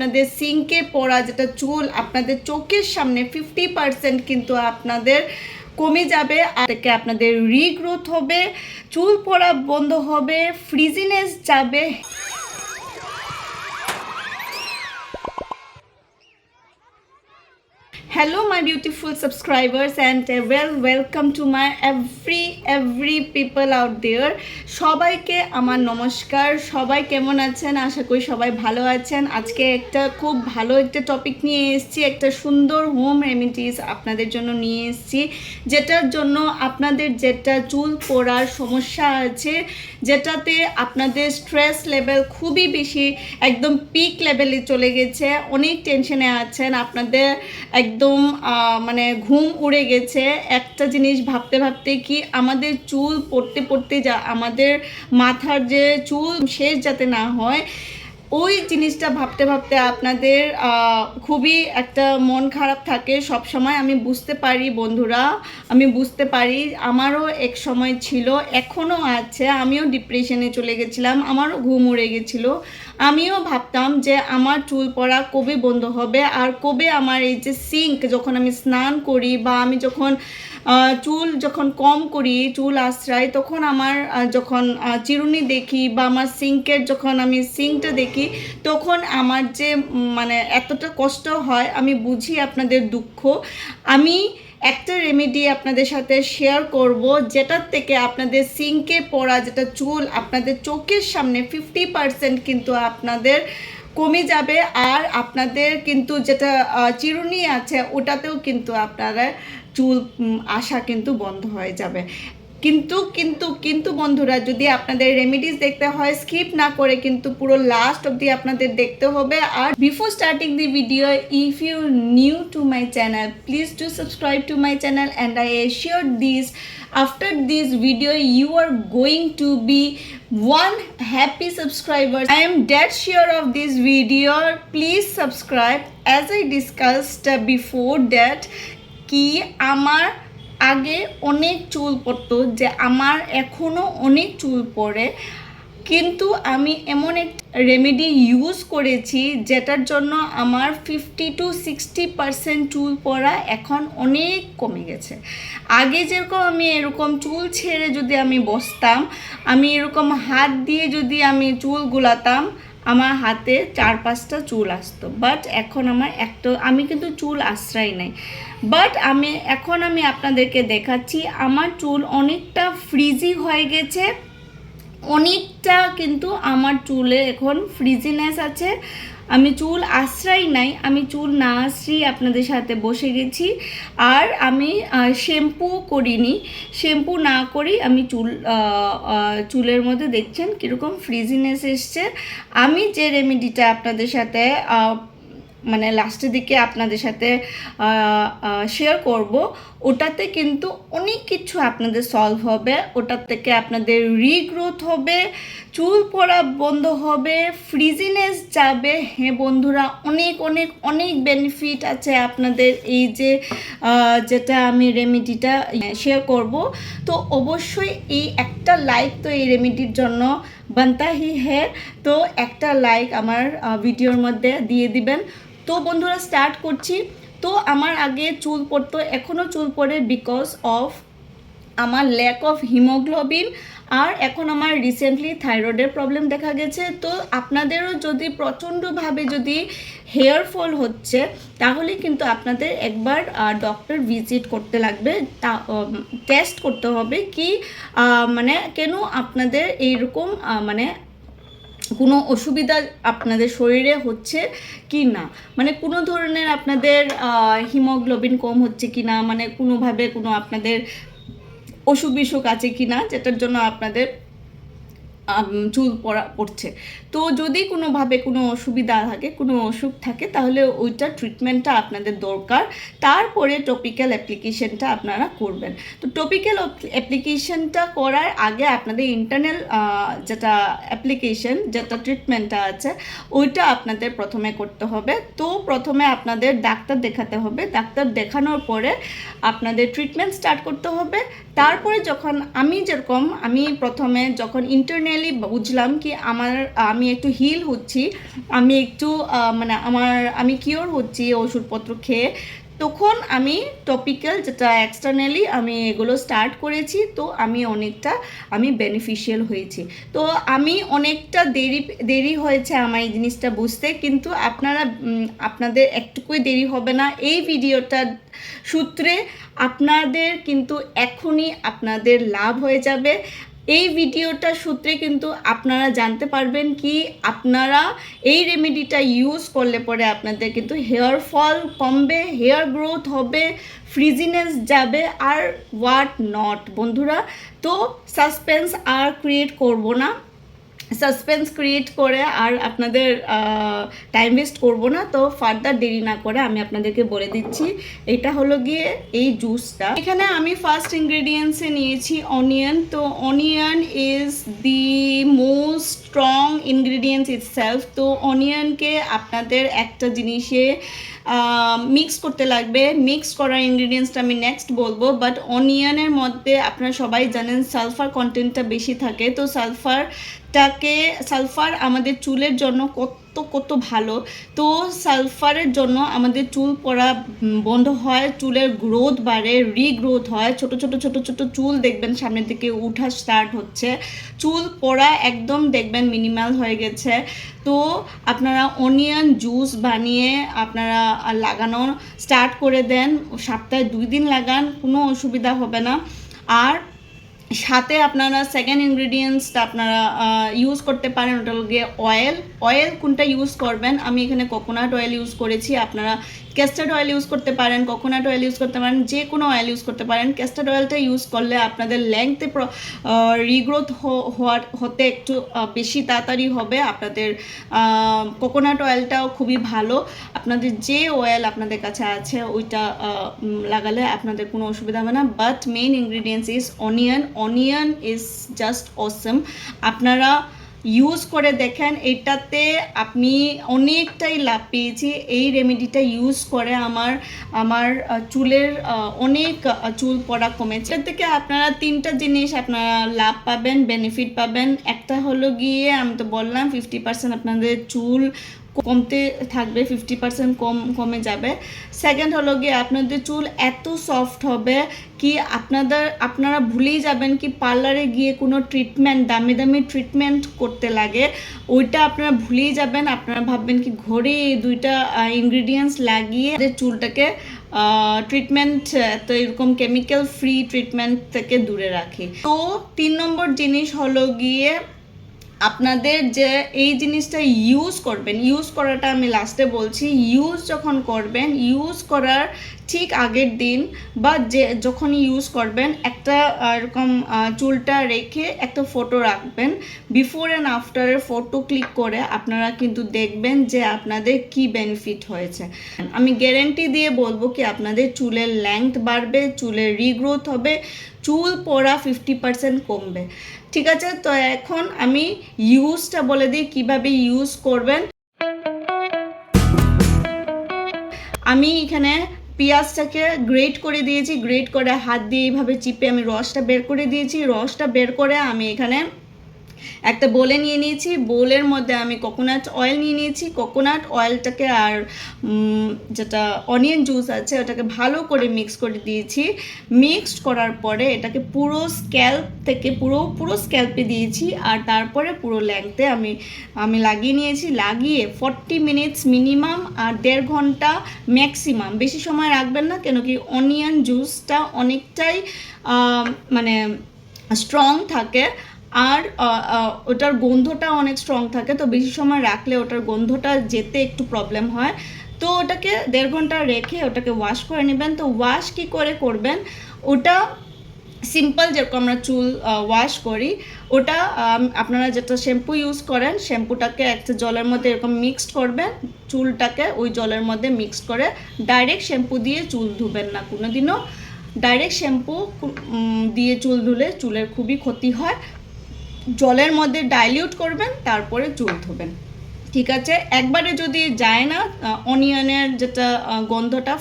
আপনাদের সিঙ্কে পড়া যেটা চুল আপনাদের চোখের সামনে 50% কিন্তু আপনাদের কমে যাবে, আর থেকে আপনাদের রিগ্রোথ হবে, চুল পড়া বন্ধ হবে, ফ্রিজিনেস যাবে। Hello my beautiful subscribers and welcome to my every people out there. সবাইকে আমার নমস্কার। সবাই কেমন আছেন? আশা করি সবাই ভালো আছেন। আজকে একটা খুব ভালো একটা টপিক নিয়ে এসেছি, একটা সুন্দর হোম রেমিডিস আপনাদের জন্য নিয়ে এসেছি, যেটার জন্য আপনাদের যেটা চুল পড়ার সমস্যা আছে, যেটাতে আপনাদের স্ট্রেস লেভেল খুবই বেশি, একদম পিক লেভেলে চলে গেছে, অনেক টেনশনে আছেন, আপনাদের একদম মানে ঘুম উড়ে গেছে একটা জিনিস ভাবতে ভাবতে, কি আমাদের চুল পড়তে পড়তে যা আমাদের মাথার যে চুল শেষ যাতে না হয়, ওই জিনিসটা ভাবতে ভাবতে আপনাদের খুবই একটা মন খারাপ থাকে সব সময়। আমি বুঝতে পারি বন্ধুরা, আমি বুঝতে পারি, আমারও এক সময় ছিল, এখনও আছে। আমিও ডিপ্রেশনে চলে গেছিলাম, আমারও ঘুম উড়ে গেছিলো। আমিও ভাবতাম যে আমার চুল পড়া কবে বন্ধ হবে, আর কবে আমার এই যে সিঙ্ক যখন আমি স্নান করি বা আমি যখন চুল যখন কম করি, চুল আশ্রয়, তখন আমার যখন চিরুনি দেখি বা আমার সিঙ্কের যখন আমি সিঙ্কটা দেখি, তখন আমার যে মানে এতটা কষ্ট হয়। আমি বুঝি আপনাদের দুঃখ। আমি একটা রেমেডি আপনাদের সাথে শেয়ার করব, যেটার থেকে আপনাদের সিঙ্কে পড়া যেটা চুল আপনাদের চোখের সামনে 50% কিন্তু আপনাদের কমে যাবে, আর আপনাদের কিন্তু যেটা চিরুনি আছে ওটাতেও কিন্তু আপনারা চুল আসা কিন্তু বন্ধ হয়ে যাবে। কিন্তু কিন্তু কিন্তু বন্ধুরা, যদি আপনাদের রেমেডিস দেখতে হয়, স্কিপ না করে কিন্তু পুরো লাস্ট অবধি আপনাদের দেখতে হবে। আর before starting the video, if you new to my channel, please do subscribe to my channel, and I assure this after this video you are going to be one happy subscriber. I am dead sure of this video. Please subscribe. As I discussed before that কি আমার আগে অনেক চুল পড়তো, যে আমার এখনও অনেক চুল পড়ে, কিন্তু আমি এমন এক রেমেডি ইউজ করেছি যেটার জন্য আমার 50 to 60% চুল পড়া এখন অনেক কমে গেছে। আগে যেরকম আমি এরকম চুল ছেড়ে যদি আমি বসতাম, আমি এরকম হাত দিয়ে যদি আমি চুল গুলাতাম, আমার হাতে 4-5টা চুল আসতো। বাট এখন আমার আমি কিন্তু চুল আশ্রয় নাই। বাট এখন আমি আপনাদেরকে দেখাচ্ছি, আমার চুল অনেকটা ফ্রিজি হয়ে গেছে, অনেকটা কিন্তু আমার চুলে এখন ফ্রিজিনেস আছে। আমি চুল আশ্রয় নাই, আমি চুল না আশ্রয় আপনাদের সাথে বসে গেছি। আর আমি শ্যাম্পু করিনি, শ্যাম্পু না করি আমি চুলের মধ্যে দেখছেন কীরকম ফ্রিজিনেস এসছে। আমি যে রেমেডিটা আপনাদের সাথে মানে লাস্টের দিকে আপনাদের সাথে শেয়ার করব, ওটাতে কিন্তু অনেক কিছু আপনাদের সলভ হবে। ওটার থেকে আপনাদের রিগ্রোথ হবে, চুল পড়া বন্ধ হবে, ফ্রিজিনেস যাবে। হ্যাঁ বন্ধুরা, অনেক অনেক অনেক বেনিফিট আছে আপনাদের এই যে যেটা আমি রেমেডিটা শেয়ার করব। তো অবশ্যই এই একটা লাইক তো এই রেমেডির জন্য বানতা হি হ্যাঁ। তো একটা লাইক আমার ভিডিওর মধ্যে দিয়ে দিবেন। তো বন্ধুরা স্টার্ট করছি। তো আমার আগে চুল পড়তো, এখনও চুল পড়ে, বিকজ অফ আমার ল্যাক অফ হিমোগ্লোবিন, আর এখন আমার রিসেন্টলি থাইরয়েডের প্রবলেম দেখা গেছে। তো আপনাদেরও যদি প্রচণ্ডভাবে যদি হেয়ার ফল হচ্ছে, তাহলে কিন্তু আপনাদের একবার ডক্টর ভিজিট করতে লাগবে, টেস্ট করতে হবে কি মানে কেন আপনাদের এইরকম মানে কোনো অসুবিধা আপনাদের শরীরে হচ্ছে কি না, মানে কোনো ধরনের আপনাদের হিমোগ্লোবিন কম হচ্ছে কি না, মানে কোনোভাবে কোনো আপনাদের অসুখ বিসুখ আছে কি না, যেটার জন্য আপনাদের চুল পড়ছে। তো যদি কোনোভাবে কোনো অসুবিধা থাকে, কোনো অসুখ থাকে, তাহলে ওইটা ট্রিটমেন্টটা আপনাদের দরকার। তারপরে টপিক্যাল অ্যাপ্লিকেশনটা আপনারা করবেন। তো টপিক্যাল অ্যাপ্লিকেশনটা করার আগে আপনাদের ইন্টারনাল যেটা অ্যাপ্লিকেশন, যেটা ট্রিটমেন্টটা আছে, ওইটা আপনাদের প্রথমে করতে হবে। তো প্রথমে আপনাদের ডাক্তার দেখাতে হবে, ডাক্তার দেখানোর পরে আপনাদের ট্রিটমেন্ট স্টার্ট করতে হবে। তারপরে যখন আমি প্রথমে যখন ইন্টারনাল ফাইনালি বুঝলাম কি আমি একটু হিল হচ্ছি, আমি একটু মানে আমি কিওর হচ্ছি ওষুধপত্র খেয়ে। তখন আমি টপিক্যাল যেটা এক্সটার্নালি আমি এগুলো স্টার্ট করেছি, তো আমি বেনিফিশিয়াল হয়েছি। তো আমি অনেকটা দেরি হয়েছে আমার এই জিনিসটা বুঝতে, কিন্তু আপনাদের একটুকুই দেরি হবে না। এই ভিডিওটার সূত্রে আপনাদের কিন্তু এখনই আপনাদের লাভ হয়ে যাবে। এই ভিডিওটার সূত্রে কিন্তু আপনারা জানতে পারবেন কি আপনারা এই রেমেডিটা ইউজ করলে পরে আপনাদের কিন্তু হেয়ার ফল কমবে, হেয়ার গ্রোথ হবে, ফ্রিজিনেস যাবে আর হোয়াট নট। বন্ধুরা, তো সাসপেন্স আর ক্রিয়েট করব না, সাসপেন্স ক্রিয়েট করে আর আপনাদের টাইম ওয়েস্ট করব না। তো ফার্দার দেরি না করে আমি আপনাদেরকে বলে দিচ্ছি। এটা হলো গিয়ে এই জুসটা। এখানে আমি ফার্স্ট ইনগ্রেডিয়েন্টসে নিয়েছি অনিয়ন। তো onion is the most strong ingredients itself. তো অনিয়নকে আপনাদের একটা জিনিসে মিক্স করতে লাগবে। মিক্স করার ইনগ্রেডিয়েন্টসটা আমি নেক্সট বলবো, বাট অনিয়নের মধ্যে আপনারা সবাই জানেন সালফার কন্টেন্টটা বেশি থাকে। তো সালফার আমাদের চুলের জন্য কত ভালো। তো সালফারের জন্য আমাদের চুল পড়া বন্ধ হয়, চুলের গ্রোথ বাড়ে, রিগ্রোথ হয়, ছোট ছোট চুল দেখবেন সামনের দিকে উঠা স্টার্ট হচ্ছে, চুল পড়া একদম দেখবেন মিনিমাল হয়ে গেছে। তো আপনারা অনিয়ন জুস বানিয়ে আপনারা লাগানো স্টার্ট করে দেন, সপ্তাহে 2 দিন লাগান, কোনো অসুবিধা হবে না। আর সাথে আপনারা সেকেন্ড ইনগ্রেডিয়েন্টসটা আপনারা ইউজ করতে পারেন, ওটা হলো গিয়ে অয়েল। কোনটা ইউজ করবেন? আমি এখানে কোকোনাট অয়েল ইউজ করেছি। আপনারা ক্যাস্টার্ড অয়েল ইউজ করতে পারেন, কোকোনাট অয়েল ইউজ করতে পারেন, যে কোনো অয়েল ইউজ করতে পারেন। ক্যাস্টার্ড অয়েলটা ইউজ করলে আপনাদের লেংথে রিগ্রোথ হতে একটু বেশি তাড়াতাড়ি হবে। আপনাদের কোকোনাট অয়েলটাও খুবই ভালো। আপনাদের যে অয়েল আপনাদের কাছে আছে ওইটা লাগালে আপনাদের কোনো অসুবিধা হবে না। But main ingredients is onion is just অসম। আপনারা ইউজ করে দেখেন, এটাতে আমি অনেকটাই লাভ পেয়েছি। এই রেমেডিটা ইউজ করে আমার চুলের অনেক চুল পড়া কমেছে। এর থেকে আপনারা 3টা জিনিস আপনারা লাভ পাবেন, বেনিফিট পাবেন। একটা হলো গিয়ে আমি তো বললাম 50% আপনাদের চুল কমতে থাকবে, 50% কমে যাবে। সেকেন্ড হলো গিয়ে আপনাদের চুল এত সফট হবে কি আপনারা ভুলেই যাবেন কি পার্লারে গিয়ে কোনো ট্রিটমেন্ট, দামি ট্রিটমেন্ট করতে লাগে, ওইটা আপনারা ভুলেই যাবেন। আপনারা ভাববেন কি ঘরে এই 2টা ইনগ্রিডিয়েন্টস লাগিয়ে চুলটাকে ট্রিটমেন্ট, তো এরকম কেমিক্যাল ফ্রি ট্রিটমেন্ট থেকে দূরে রাখি। তো 3 নম্বর জিনিস হলো গিয়ে আপনাদের যে এই জিনিসটা ইউজ করাটা আমি লাস্টে বলছি। যখন করবেন, ইউজ করার ঠিক আগের দিন বা যখন ইউজ করবেন একটা এরকম চুলটা রেখে একটা ফটো রাখবেন। বিফোর অ্যান্ড আফটারের ফটো ক্লিক করে আপনারা কিন্তু দেখবেন যে আপনাদের কি বেনিফিট হয়েছে। আমি গ্যারেন্টি দিয়ে বলবো কি আপনাদের চুলের লেংথ বাড়বে, চুলের রিগ্রোথ হবে, চুল পড়া 50% কমবে। ঠিক আছে, তো এখন আমি ইউজটা বলে দিই কিভাবে ইউজ করবেন। আমি এখানে পেঁয়াজটাকে গ্রেট করে দিয়েছি, গ্রেট করে হাত দিয়ে এইভাবে চিপে আমি রসটা বের করে দিয়েছি। রসটা বের করে আমি এখানে একটা বোলে নিয়ে নিয়েছি। বোলের মধ্যে আমি কোকোনাট অয়েল নিয়ে নিয়েছি। কোকোনাট অয়েলটাকে আর যেটা অনিয়ন জুস আছে ওটাকে ভালো করে মিক্স করে দিয়েছি। মিক্সড করার পরে এটাকে পুরো স্ক্যাল্প থেকে পুরো স্ক্যাল্পে দিয়েছি, আর তারপরে পুরো লেংথে আমি লাগিয়ে নিয়েছি। লাগিয়ে 40 মিনিটস মিনিমাম আর 1.5 ঘন্টা ম্যাক্সিমাম, বেশি সময় রাখবেন না, কেন কি অনিয়ন জুসটা অনেকটাই মানে স্ট্রং থাকে আর ওটার গন্ধটা অনেক স্ট্রং থাকে। তো বেশি সময় রাখলে ওটার গন্ধটা যেতে একটু প্রবলেম হয়। তো ওটাকে 1.5 ঘন্টা রেখে ওটাকে ওয়াশ করে নেবেন। তো ওয়াশ কি করে করবেন? ওটা সিম্পল যেরকম আমরা চুল ওয়াশ করি, ওটা আপনারা যেটা শ্যাম্পু ইউজ করেন, শ্যাম্পুটাকে একটা জলের মধ্যে এরকম মিক্সড করবেন, চুলটাকে ওই জলের মধ্যে মিক্সড করে ডাইরেক্ট শ্যাম্পু দিয়ে চুল ধুবেন না কোনোদিনও। ডাইরেক্ট শ্যাম্পু দিয়ে চুল ধুলে চুলের খুবই ক্ষতি হয়। জলের মধ্যে ডাইলিউট করবেন, তারপরে চুল ধুবেন। ঠিক আছে, একবারে যদি যায় না অনিয়নের যেটা গন্ধটা,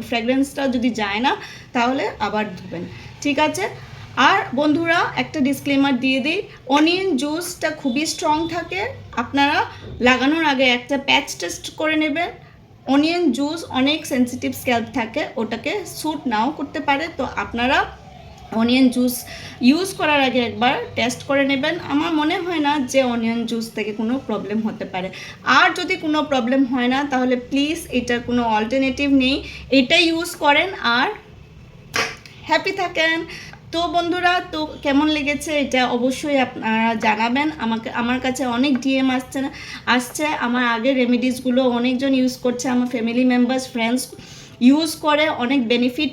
ফ্র্যাগরেন্সটা যদি যায় না, তাহলে আবার ধুবেন। ঠিক আছে, আর বন্ধুরা একটা ডিসক্লেমার দিয়ে দিই, অনিয়ন জুসটা খুবই স্ট্রং থাকে, আপনারা লাগানোর আগে একটা প্যাচ টেস্ট করে নেবেন। অনিয়ন জুস অনেক সেন্সিটিভ স্ক্যাল্প থাকে, ওটাকে স্যুট নাও করতে পারে, তো আপনারা অনিয়ন জুস ইউজ করার আগে একবার টেস্ট করে নেবেন। আমার মনে হয় না যে অনিয়ন জুস থেকে কোনো প্রবলেম হতে পারে। আর যদি কোনো প্রবলেম হয় না তাহলে প্লিজ এটার কোনো অল্টারনেটিভ নেই, এটা ইউজ করেন আর হ্যাপি থাকেন। তো বন্ধুরা, তো কেমন লেগেছে এটা অবশ্যই আপনারা জানাবেন আমাকে। আমার কাছে অনেক ডিএম আসছে আমার আগের রেমেডিসগুলো অনেকজন ইউজ করছে, আমার ফ্যামিলি মেম্বার্স ফ্রেন্ডস ইউজ করে অনেক বেনিফিট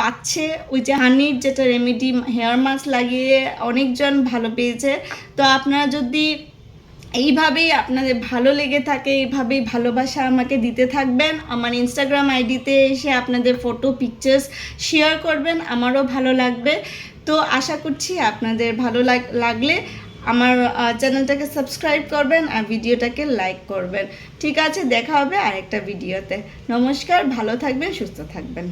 পাচ্ছে। ওই যে হানির যেটা রেমেডি হেয়ার মাস্ক লাগিয়ে অনেকজন ভালো পেয়েছে। তো আপনারা যদি এইভাবেই আপনাদের ভালো লেগে থাকে, এইভাবেই ভালোবাসা আমাকে দিতে থাকবেন, আমার ইনস্টাগ্রাম আইডিতে এসে আপনাদের ফটো পিকচার্স শেয়ার করবেন, আমারও ভালো লাগবে। তো আশা করছি আপনাদের ভালো লাগলে আমার চ্যানেলটাকে সাবস্ক্রাইব করবেন আর ভিডিওটাকে লাইক করবেন। ঠিক আছে, দেখা হবে আরেকটা ভিডিওতে। নমস্কার, ভালো থাকবেন, সুস্থ থাকবেন।